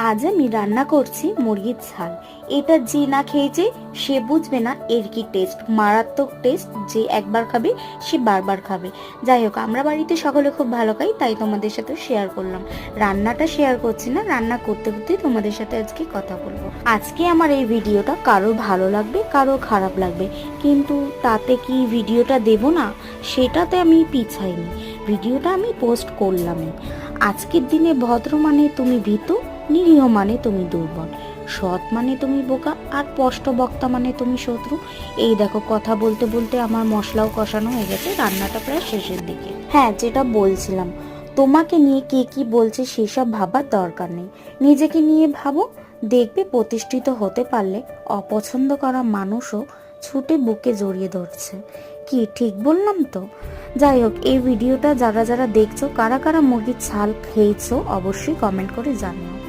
আজ আমি রান্না করছি মুরগির ঝাল। এটা যে না খেয়েছে সে বুঝবে না এর কি টেস্ট, মারাত্মক টেস্ট। যে একবার খাবে সে বারবার খাবে। যাই হোক, আমরা বাড়িতে সকলে খুব ভালো খাই, তাই তোমাদের সাথে শেয়ার করলাম। রান্নাটা শেয়ার করছি না, রান্না করতে করতেই তোমাদের সাথে আজকে কথা বলবো। আজকে আমার এই ভিডিওটা কারো ভালো লাগবে, কারো খারাপ লাগবে, কিন্তু তাতে কি ভিডিওটা দেব না সেটাতে আমি পিছাইনি। ভিডিওটা আমি পোস্ট করলামই। আজকের দিনে ভদ্র মানে তুমি ভীতু, নিরীহ মানে তুমি দুর্বল, সৎ মানে তুমি বোকা, আর স্পষ্ট বক্তা মানে তুমি শত্রু। এই দেখো, কথা বলতে বলতে আমার মশলাও কষানো হয়ে গেছে, রান্নাটা প্রায় শেষের দিকে। হ্যাঁ, যেটা বলছিলাম, তোমাকে নিয়ে কে কি বলছে সেসব ভাবার দরকার নেই। নিজেকে নিয়ে ভাবো, দেখবে প্রতিষ্ঠিত হতে পারলে অপছন্দ করা মানুষও ছুটে বুকে জড়িয়ে ধরছে। কি ঠিক বললাম তো? যাই হোক, এই ভিডিওটা যারা যারা দেখছো, কারা কারা মুরগির ছাল খেয়েছো অবশ্যই কমেন্ট করে জানিও।